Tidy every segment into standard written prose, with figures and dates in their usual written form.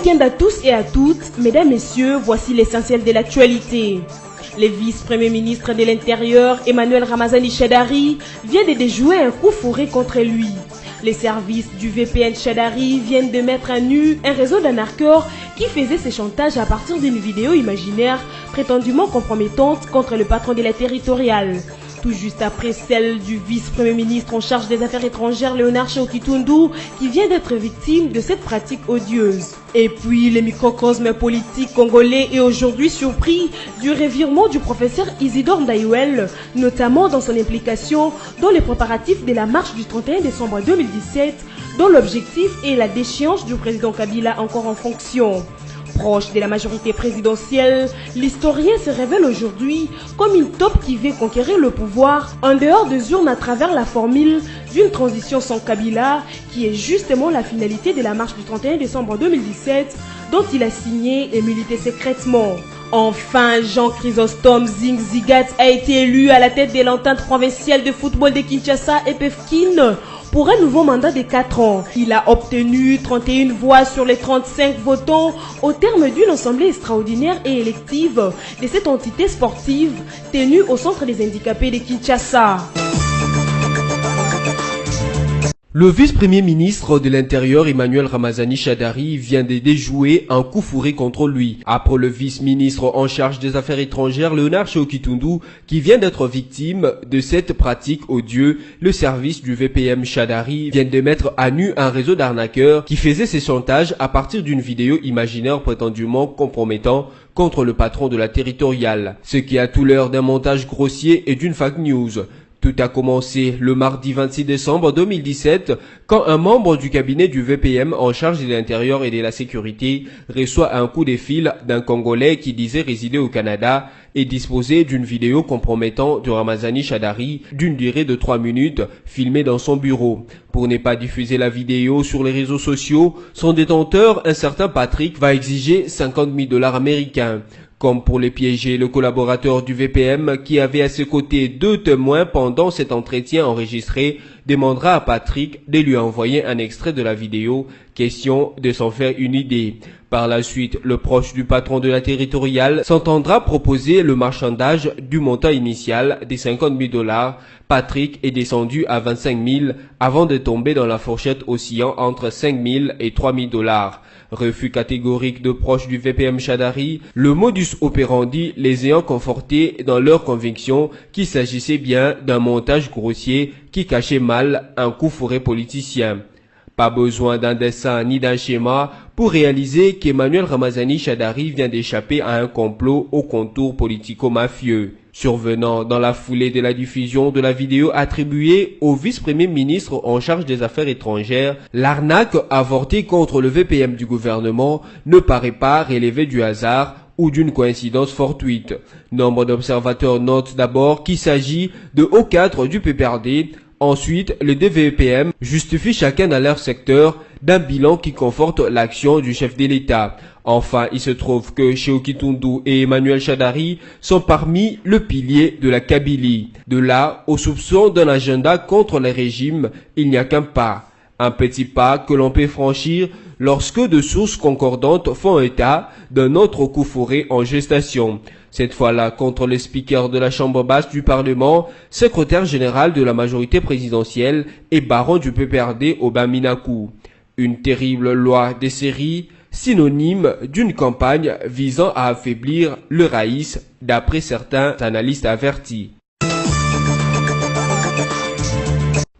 week-end à tous et à toutes. Mesdames, Messieurs, voici l'essentiel de l'actualité. Le vice-premier ministre de l'Intérieur, Emmanuel Ramazani Shadari, vient de déjouer un coup fourré contre lui. Les services du VPN Shadari viennent de mettre à nu un réseau d'arnaqueurs qui faisait ses chantages à partir d'une vidéo imaginaire prétendument compromettante contre le patron de la territoriale. Tout juste après celle du vice-premier ministre en charge des affaires étrangères Léonard Shao-Kitundu qui vient d'être victime de cette pratique odieuse. Et puis le microcosme politique congolais est aujourd'hui surpris du revirement du professeur Isidore Ndaïwel, notamment dans son implication dans les préparatifs de la marche du 31 décembre 2017, dont l'objectif est la déchéance du président Kabila encore en fonction. Proche de la majorité présidentielle, l'historien se révèle aujourd'hui comme une taupe qui veut conquérir le pouvoir en dehors des urnes à travers la formule d'une transition sans Kabila, qui est justement la finalité de la marche du 31 décembre 2017, dont il a signé et milité secrètement. Enfin, Jean Chrysostome Zing Zigat a été élu à la tête de l'entente provinciale de football de Kinshasa et Pefkin pour un nouveau mandat de 4 ans. Il a obtenu 31 voix sur les 35 votants au terme d'une assemblée extraordinaire et élective de cette entité sportive tenue au centre des handicapés de Kinshasa. Le vice-premier ministre de l'Intérieur Emmanuel Ramazani Shadari vient de déjouer un coup fourré contre lui. Après le vice-ministre en charge des affaires étrangères Léonard Shao-Kitundu qui vient d'être victime de cette pratique odieuse, le service du VPM Shadari vient de mettre à nu un réseau d'arnaqueurs qui faisait ses chantages à partir d'une vidéo imaginaire prétendument compromettant contre le patron de la territoriale. Ce qui a tout l'air d'un montage grossier et d'une fake news. Tout a commencé le mardi 26 décembre 2017 quand un membre du cabinet du VPM en charge de l'intérieur et de la sécurité reçoit un coup de fil d'un Congolais qui disait résider au Canada et disposer d'une vidéo compromettant de Ramazani Shadari d'une durée de 3 minutes filmée dans son bureau. Pour ne pas diffuser la vidéo sur les réseaux sociaux, son détenteur, un certain Patrick, va exiger 50 000 $ américains. Comme pour les piéger, le collaborateur du VPM, qui avait à ses côtés 2 témoins pendant cet entretien enregistré, demandera à Patrick de lui envoyer un extrait de la vidéo, question de s'en faire une idée. Par la suite, le proche du patron de la territoriale s'entendra proposer le marchandage du montant initial des 50 000 $. Patrick est descendu à 25 000 avant de tomber dans la fourchette oscillant entre 5 000 et 3 000 $. Refus catégorique de proches du VPM Shadari, le modus operandi les ayant confortés dans leur conviction qu'il s'agissait bien d'un montage grossier qui cachait mal un coup fourré politicien. Pas besoin d'un dessin ni d'un schéma pour réaliser qu'Emmanuel Ramazani Shadari vient d'échapper à un complot au contour politico-mafieux. Survenant dans la foulée de la diffusion de la vidéo attribuée au vice-premier ministre en charge des affaires étrangères, l'arnaque avortée contre le VPM du gouvernement ne paraît pas relever du hasard ou d'une coïncidence fortuite. Nombre d'observateurs notent d'abord qu'il s'agit de hauts cadres du PPRD. Ensuite, les deux VPM justifient chacun dans leur secteur d'un bilan qui conforte l'action du chef de l'État. Enfin, il se trouve que Shao-Kitundu et Emmanuel Shadari sont parmi le pilier de la Kabylie. De là, au soupçon d'un agenda contre le régime, il n'y a qu'un pas. Un petit pas que l'on peut franchir lorsque deux sources concordantes font état d'un autre coup fourré en gestation. Cette fois-là contre le speaker de la Chambre basse du Parlement, secrétaire général de la majorité présidentielle et baron du PPRD Aubin Minakou. Une terrible loi des séries, synonyme d'une campagne visant à affaiblir le raïs, d'après certains analystes avertis.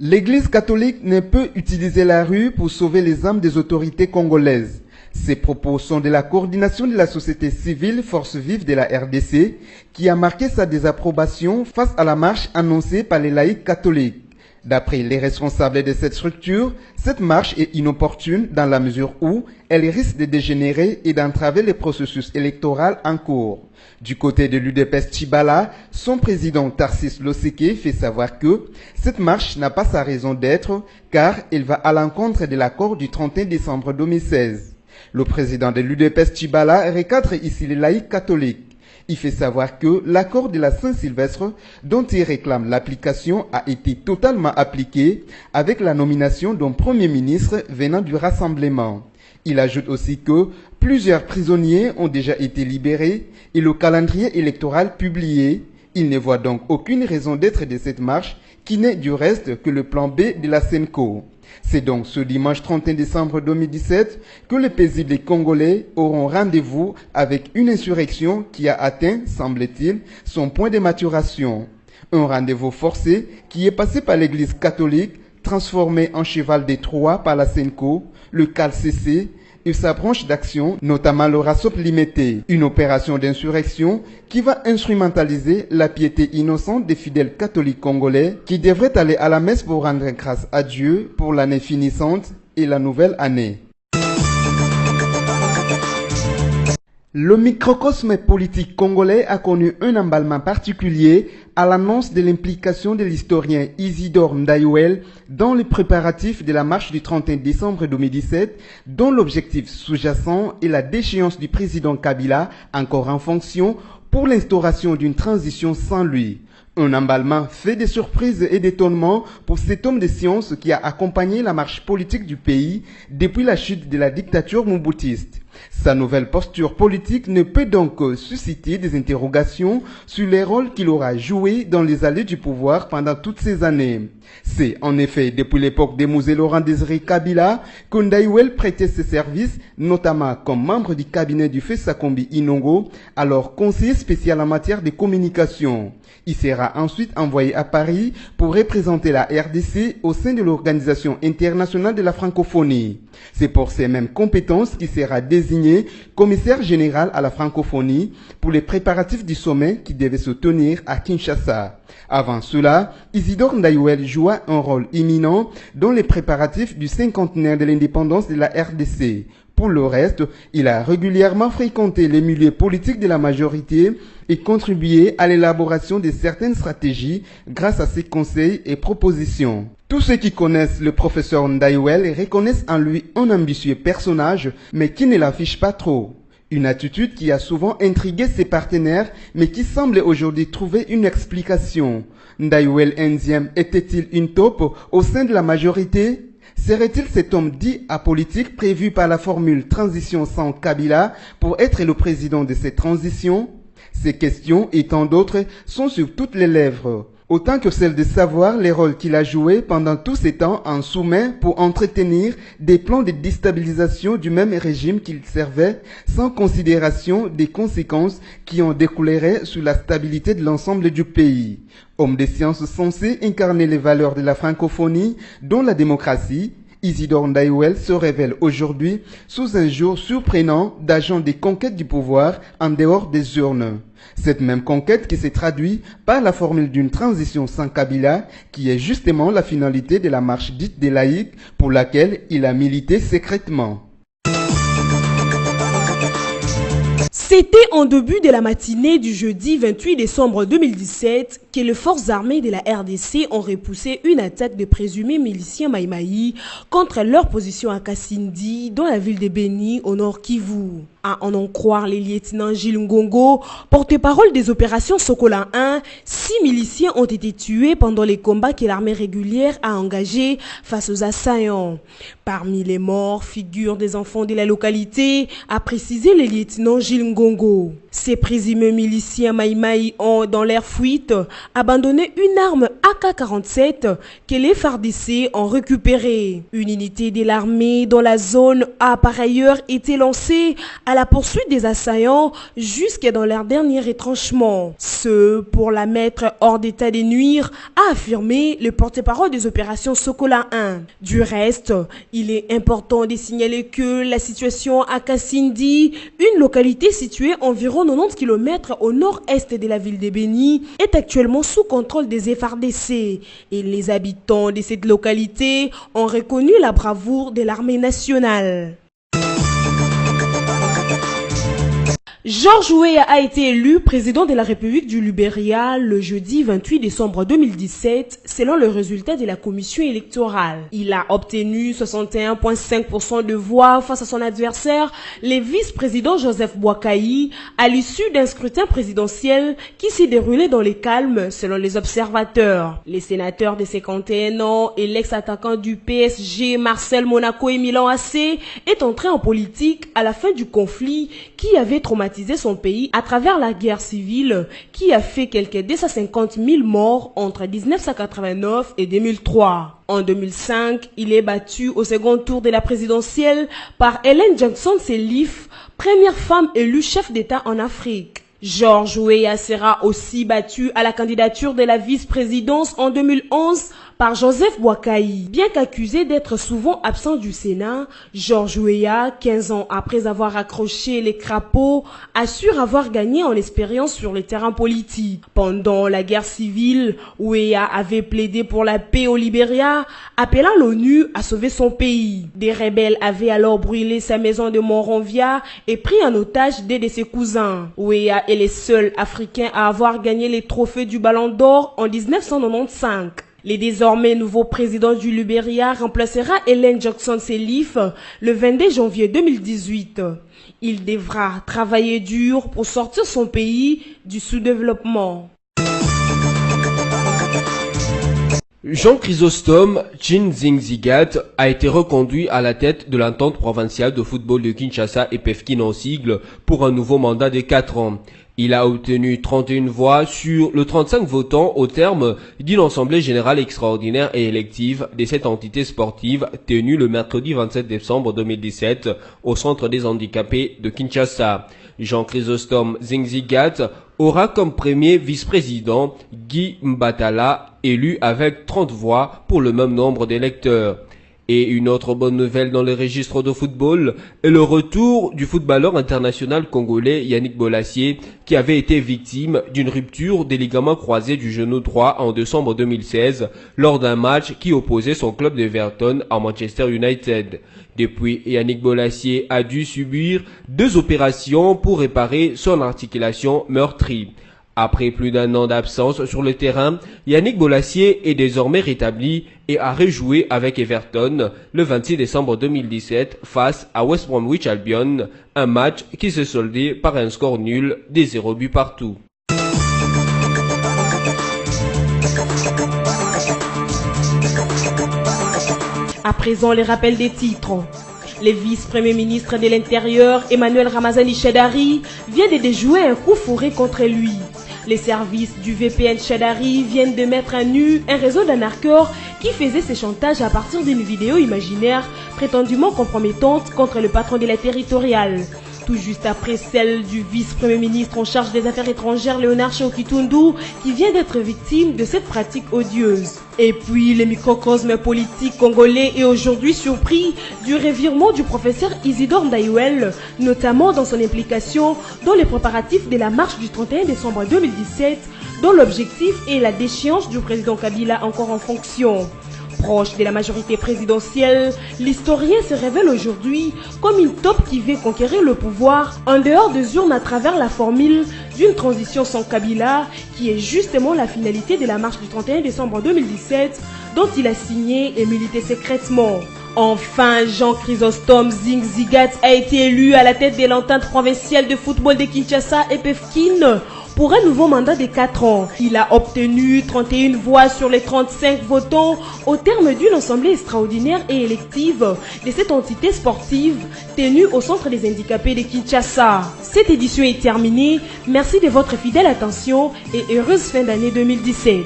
L'Église catholique ne peut utiliser la rue pour sauver les âmes des autorités congolaises. Ces propos sont de la coordination de la société civile Force Vive de la RDC qui a marqué sa désapprobation face à la marche annoncée par les laïcs catholiques. D'après les responsables de cette structure, cette marche est inopportune dans la mesure où elle risque de dégénérer et d'entraver le processus électoral en cours. Du côté de l'UDPS Tchibala, son président Tarsis Loseke fait savoir que cette marche n'a pas sa raison d'être car elle va à l'encontre de l'accord du 31 décembre 2016. Le président de l'UDPS Tchibala recadre ici les laïcs catholiques. Il fait savoir que l'accord de la Saint-Sylvestre, dont il réclame l'application, a été totalement appliqué avec la nomination d'un premier ministre venant du Rassemblement. Il ajoute aussi que plusieurs prisonniers ont déjà été libérés et le calendrier électoral publié. Il ne voit donc aucune raison d'être de cette marche qui n'est du reste que le plan B de la SENCO. C'est donc ce dimanche 31 décembre 2017 que les paisibles Congolais auront rendez-vous avec une insurrection qui a atteint, semble-t-il, son point de maturation. Un rendez-vous forcé qui est passé par l'église catholique, transformé en cheval de Troie par la SENCO, le CALCC et sa branche d'action, notamment le RASOP limité, une opération d'insurrection qui va instrumentaliser la piété innocente des fidèles catholiques congolais qui devraient aller à la messe pour rendre grâce à Dieu pour l'année finissante et la nouvelle année. Le microcosme politique congolais a connu un emballement particulier à l'annonce de l'implication de l'historien Isidore Ndayouel dans les préparatifs de la marche du 31 décembre 2017, dont l'objectif sous-jacent est la déchéance du président Kabila, encore en fonction, pour l'instauration d'une transition sans lui. Un emballement fait de surprises et d'étonnements pour cet homme de science qui a accompagné la marche politique du pays depuis la chute de la dictature moubutiste. Sa nouvelle posture politique ne peut donc susciter des interrogations sur les rôles qu'il aura joués dans les allées du pouvoir pendant toutes ces années. C'est en effet depuis l'époque de Mouzé Laurent Désiré Kabila que Ndayouel prêtait ses services, notamment comme membre du cabinet du feu Sakombi Inongo, alors conseiller spécial en matière de communication. Il sera ensuite envoyé à Paris pour représenter la RDC au sein de l'Organisation internationale de la francophonie. C'est pour ces mêmes compétences qu'il sera désigné commissaire général à la francophonie pour les préparatifs du sommet qui devait se tenir à Kinshasa. Avant cela, Isidore Ndayouel joua un rôle éminent dans les préparatifs du cinquantenaire de l'indépendance de la RDC. Pour le reste, il a régulièrement fréquenté les milieux politiques de la majorité et contribué à l'élaboration de certaines stratégies grâce à ses conseils et propositions. Tous ceux qui connaissent le professeur Ndayouel reconnaissent en lui un ambitieux personnage, mais qui ne l'affiche pas trop. Une attitude qui a souvent intrigué ses partenaires, mais qui semble aujourd'hui trouver une explication. Ndayouel Nziem était-il une taupe au sein de la majorité ? Serait-il cet homme dit apolitique prévu par la formule transition sans Kabila pour être le président de cette transition? Ces questions et tant d'autres sont sur toutes les lèvres. Autant que celle de savoir les rôles qu'il a joués pendant tous ces temps en sous-main pour entretenir des plans de déstabilisation du même régime qu'il servait, sans considération des conséquences qui en découleraient sur la stabilité de l'ensemble du pays. Homme de sciences censé incarner les valeurs de la francophonie, dont la démocratie, Isidore Ndayouel se révèle aujourd'hui sous un jour surprenant d'agent des conquêtes du pouvoir en dehors des urnes. Cette même conquête qui s'est traduite par la formule d'une transition sans Kabila, qui est justement la finalité de la marche dite des laïcs pour laquelle il a milité secrètement. C'était en début de la matinée du jeudi 28 décembre 2017 que les forces armées de la RDC ont repoussé une attaque de présumés miliciens Maïmaï contre leur position à Kasindi, dans la ville de Beni, au nord Kivu. À en croire les lieutenants Gilles Ngongo, porte-parole des opérations Sokola 1, 6 miliciens ont été tués pendant les combats que l'armée régulière a engagés face aux assaillants. Parmi les morts figurent des enfants de la localité, a précisé le lieutenant Gilles Ngongo. Ces présumés miliciens Maïmaï ont, dans leur fuite, abandonné une arme AK-47 que les FARDC ont récupérée. Une unité de l'armée dans la zone a par ailleurs été lancée à la poursuite des assaillants jusque dans leur dernier retranchement. Ce pour la mettre hors d'état de nuire, a affirmé le porte-parole des opérations Sokola 1. Du reste, il est important de signaler que la situation à Kasindi, une localité située environ 90 km au nord-est de la ville de Beni, est actuellement sous contrôle des FARDC et les habitants de cette localité ont reconnu la bravoure de l'armée nationale. George Weah a été élu président de la République du Libéria le jeudi 28 décembre 2017 selon le résultat de la commission électorale. Il a obtenu 61,5% de voix face à son adversaire, le vice-président Joseph Boakai, à l'issue d'un scrutin présidentiel qui s'est déroulé dans le calme selon les observateurs. Les sénateurs de 51 ans et l'ex-attaquant du PSG Marcel Monaco et Milan AC est entré en politique à la fin du conflit qui avait traumatisé son pays à travers la guerre civile qui a fait quelques 250 000 morts entre 1989 et 2003. En 2005, il est battu au second tour de la présidentielle par Ellen Johnson Sirleaf, première femme élue chef d'État en Afrique. George Weah sera aussi battu à la candidature de la vice-présidence en 2011 par Joseph Boakai. Bien qu'accusé d'être souvent absent du Sénat, George Weah, 15 ans après avoir accroché les crapauds, assure avoir gagné en expérience sur le terrain politique. Pendant la guerre civile, Weah avait plaidé pour la paix au Libéria, appelant l'ONU à sauver son pays. Des rebelles avaient alors brûlé sa maison de Monrovia et pris en otage deux de ses cousins. Weah est le seul Africain à avoir gagné les trophées du Ballon d'Or en 1995. Le désormais nouveau président du Libéria remplacera Ellen Johnson Sirleaf le 22 janvier 2018. Il devra travailler dur pour sortir son pays du sous-développement. Jean Chrysostome Tshizingzigat a été reconduit à la tête de l'entente provinciale de football de Kinshasa et PEFKIN en sigle pour un nouveau mandat de 4 ans. Il a obtenu 31 voix sur le 35 votants au terme d'une assemblée générale extraordinaire et élective de cette entité sportive tenue le mercredi 27 décembre 2017 au centre des handicapés de Kinshasa. Jean Chrysostome Tshizingzigat aura comme premier vice-président Guy Mbatala, élu avec 30 voix pour le même nombre d'électeurs. Et une autre bonne nouvelle dans les registres de football est le retour du footballeur international congolais Yannick Bolasie, qui avait été victime d'une rupture des ligaments croisés du genou droit en décembre 2016 lors d'un match qui opposait son club d'Everton à Manchester United. Depuis, Yannick Bolasie a dû subir 2 opérations pour réparer son articulation meurtrie. Après plus d'un an d'absence sur le terrain, Yannick Bolasie est désormais rétabli et a rejoué avec Everton le 26 décembre 2017 face à West Bromwich Albion, un match qui s'est soldé par un score nul des 0 buts partout. À présent, les rappels des titres. Le vice-premier ministre de l'Intérieur, Emmanuel Ramazani Shadari, vient de déjouer un coup fourré contre lui. Les services du VPN Shadari viennent de mettre à nu un réseau d'anarcheurs qui faisait ses chantages à partir d'une vidéo imaginaire prétendument compromettante contre le patron de la territoriale. Tout juste après celle du vice-premier ministre en charge des affaires étrangères Léonard Tchao-Kitundu qui vient d'être victime de cette pratique odieuse. Et puis le microcosme politique congolais est aujourd'hui surpris du revirement du professeur Isidore Ndaïwel, notamment dans son implication dans les préparatifs de la marche du 31 décembre 2017, dont l'objectif est la déchéance du président Kabila encore en fonction. Proche de la majorité présidentielle, l'historien se révèle aujourd'hui comme une taupe qui veut conquérir le pouvoir en dehors des urnes à travers la formule d'une transition sans Kabila, qui est justement la finalité de la marche du 31 décembre 2017, dont il a signé et milité secrètement. Enfin, Jean Chrysostome Tshizingzigat a été élu à la tête de l'entente provinciale de football de Kinshasa et PEFKIN pour un nouveau mandat de 4 ans. Il a obtenu 31 voix sur les 35 votants au terme d'une assemblée extraordinaire et élective de cette entité sportive tenue au centre des handicapés de Kinshasa. Cette édition est terminée. Merci de votre fidèle attention et heureuse fin d'année 2017.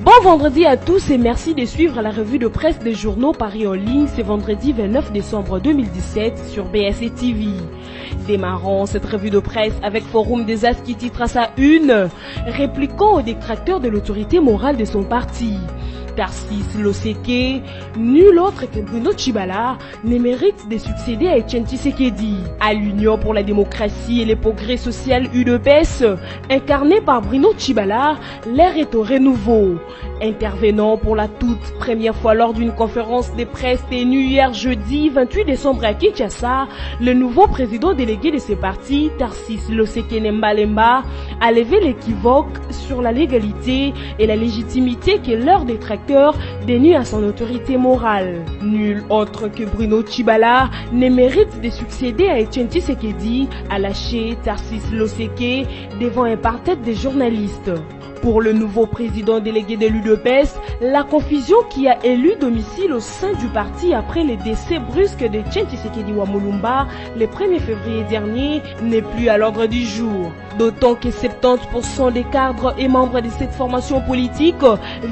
Bon vendredi à tous et merci de suivre la revue de presse des journaux paris en ligne ce vendredi 29 décembre 2017 sur BSC TV. Démarrons cette revue de presse avec Forum des As qui titre à sa une « Répliquant aux détracteurs de l'autorité morale de son parti ». Tarcisse Loseke, nul autre que Bruno Tshibala, ne mérite de succéder à Etienne Tshisekedi. À l'Union pour la démocratie et le progrès social UDPS, incarné par Bruno Tshibala, l'air est au renouveau. Intervenant pour la toute première fois lors d'une conférence de presse tenue hier jeudi 28 décembre à Kinshasa, le nouveau président délégué de ce parti, Tarcisse Loseke Nembalemba, a levé l'équivoque sur la légalité et la légitimité que leurs détracteurs dénuent à son autorité morale. Nul autre que Bruno Tshibala ne mérite de succéder à Etienne Tshisekedi, a lâché Tarcisse Loseke devant un parterre de journalistes. Pour le nouveau président délégué de l'UDPS, la confusion qui a élu domicile au sein du parti après le décès brusque de Etienne Tshisekedi Wamulumba le 1er février dernier n'est plus à l'ordre du jour. D'autant que 70% des cadres et membres de cette formation politique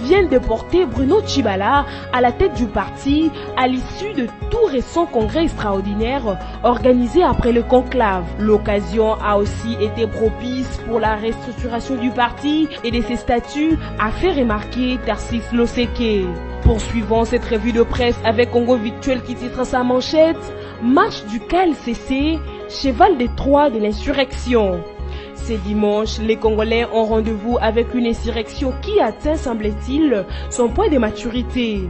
viennent de porter Bruno Tshibala à la tête du parti à l'issue de tout récent congrès extraordinaire organisé après le conclave. L'occasion a aussi été propice pour la restructuration du parti et de ses statuts, a fait remarquer Tarcisse Loseke. Poursuivant cette revue de presse avec Congo Virtuel qui titre sa manchette « Marche du KLCC, cheval de Troie de l'insurrection ». Ce dimanche, les Congolais ont rendez-vous avec une insurrection qui atteint, semble-t-il, son point de maturité.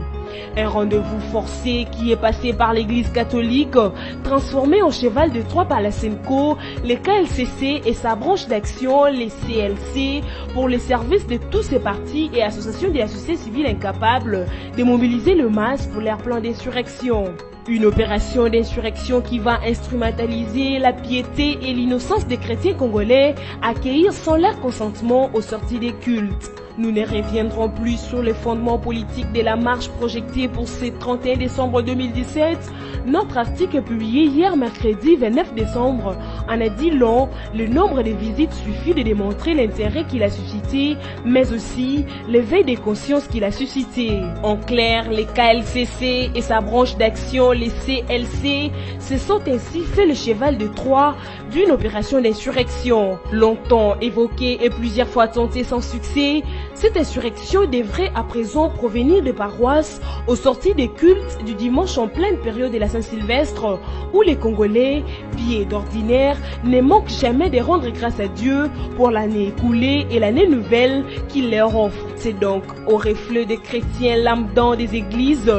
Un rendez-vous forcé qui est passé par l'église catholique, transformé en cheval de Troie par la SENCO, le KLCC et sa branche d'action, les CLC, pour le service de tous ces partis et associations de la société civile incapables de mobiliser le masse pour leur plan d'insurrection. Une opération d'insurrection qui va instrumentaliser la piété et l'innocence des chrétiens congolais, accueillir sans leur consentement aux sorties des cultes. Nous ne reviendrons plus sur les fondements politiques de la marche projetée pour ce 31 décembre 2017. Notre article publié hier mercredi 29 décembre en a dit long. Le nombre de visites suffit de démontrer l'intérêt qu'il a suscité, mais aussi l'éveil des consciences qu'il a suscité. En clair, les KLCC et sa branche d'action, les CLC, se sont ainsi fait le cheval de Troie d'une opération d'insurrection. Longtemps évoquée et plusieurs fois tentée sans succès, cette insurrection devrait à présent provenir des paroisses aux sorties des cultes du dimanche en pleine période de la Saint-Sylvestre, où les Congolais, pieds d'ordinaire, ne manquent jamais de rendre grâce à Dieu pour l'année écoulée et l'année nouvelle qu'il leur offre. C'est donc au reflet des chrétiens lambda des églises,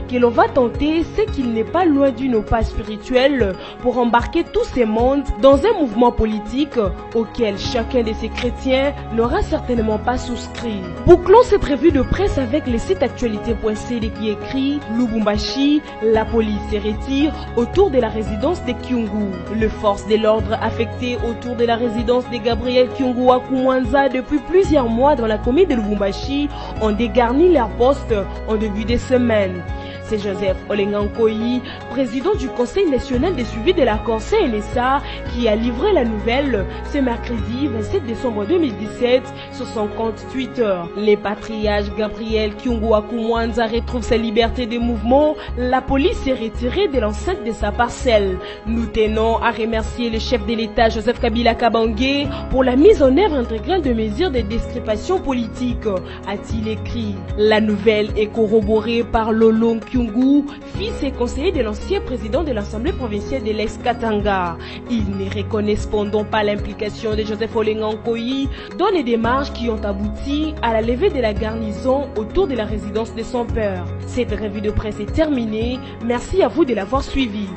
que l'on va tenter ce qu'il n'est pas loin d'une pas spirituelle pour embarquer tous ces mondes dans un mouvement politique auquel chacun de ces chrétiens n'aura certainement pas souscrit. Bouclons cette revue de presse avec le site actualité.cd qui écrit « Lubumbashi, la police se retire autour de la résidence de Kyungu ». Les forces de l'ordre affectées autour de la résidence de Gabriel Kyungu à Kumwanza depuis plusieurs mois dans la commune de Lubumbashi ont dégarni leur poste en début de semaine. C'est Joseph Olengankoyi, président du Conseil national de suivi de l'accord CNSA, qui a livré la nouvelle ce mercredi 27 décembre 2017 sur son compte Twitter. Les patriarches Gabriel Kyungu Akumwanza retrouve sa liberté de mouvement. La police s'est retirée de l'enceinte de sa parcelle. Nous tenons à remercier le chef de l'État Joseph Kabila Kabange pour la mise en œuvre intégrale de mesures de description politique, a-t-il écrit. La nouvelle est corroborée par Lolong Kyungu, fils et conseiller de l'ancien président de l'Assemblée provinciale de l'ex-Katanga. Ils ne reconnaissent cependant pas l'implication de Joseph Olengankoyi dans les démarches qui ont abouti à la levée de la garnison autour de la résidence de son père. Cette revue de presse est terminée. Merci à vous de l'avoir suivi.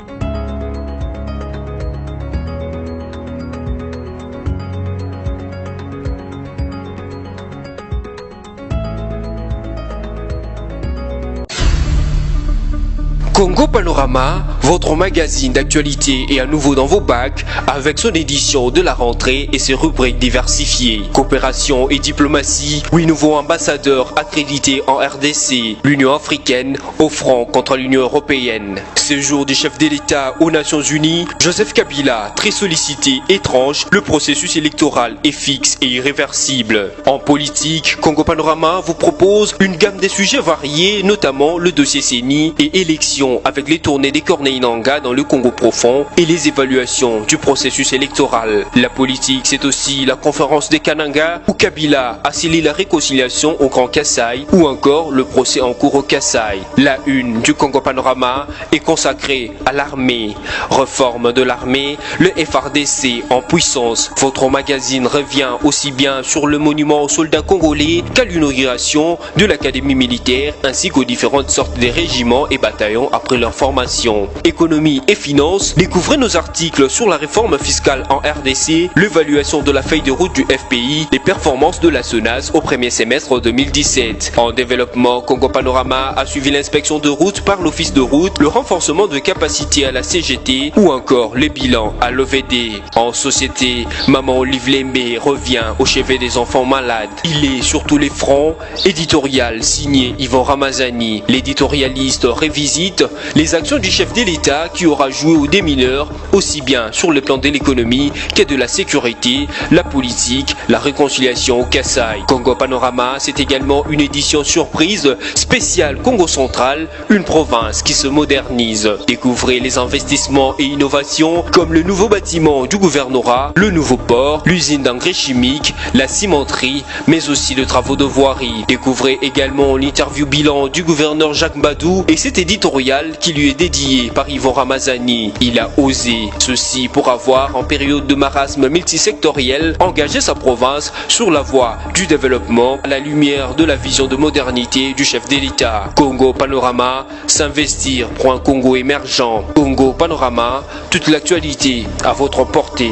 Congo Panorama, votre magazine d'actualité est à nouveau dans vos bacs avec son édition de la rentrée et ses rubriques diversifiées. Coopération et diplomatie, 8 nouveaux ambassadeurs accrédités en RDC, l'Union africaine au front contre l'Union européenne. Séjour du chef de l'État aux Nations Unies, Joseph Kabila, très sollicité, étrange, le processus électoral est fixe et irréversible. En politique, Congo Panorama vous propose une gamme de sujets variés, notamment le dossier CENI et élections avec les tournées des corneilles Bainanga dans le Congo profond et les évaluations du processus électoral. La politique, c'est aussi la conférence des Kananga où Kabila a scellé la réconciliation au Grand Kassai ou encore le procès en cours au Kassai. La une du Congo Panorama est consacrée à l'armée. Réforme de l'armée, le FARDC en puissance. Votre magazine revient aussi bien sur le monument aux soldats congolais qu'à l'inauguration de l'académie militaire ainsi qu'aux différentes sortes de régiments et bataillons après leur formation. Économie et finances, découvrez nos articles sur la réforme fiscale en RDC, l'évaluation de la feuille de route du FPI, les performances de la SONAS au premier semestre 2017. En développement, Congo Panorama a suivi l'inspection de route par l'office de route, le renforcement de capacité à la CGT ou encore les bilans à l'OVD. En société, Maman Olive Lembe revient au chevet des enfants malades. Il est sur tous les fronts. Éditorial signé Yvon Ramazani. L'éditorialiste revisite les actions du chef de l'État qui aura joué aux démineurs aussi bien sur le plan de l'économie que de la sécurité, la politique, la réconciliation au Kassai. Congo Panorama, c'est également une édition surprise spéciale Congo Central, une province qui se modernise. Découvrez les investissements et innovations comme le nouveau bâtiment du gouvernorat, le nouveau port, l'usine d'engrais chimiques, la cimenterie, mais aussi de travaux de voirie. Découvrez également l'interview bilan du gouverneur Jacques Mbadou et cet éditorial qui lui est dédié par Yvon Ramazani. Il a osé ceci pour avoir, en période de marasme multisectoriel, engagé sa province sur la voie du développement à la lumière de la vision de modernité du chef de l'État. Congo Panorama, s'investir pour un Congo émergent. Congo Panorama, toute l'actualité à votre portée.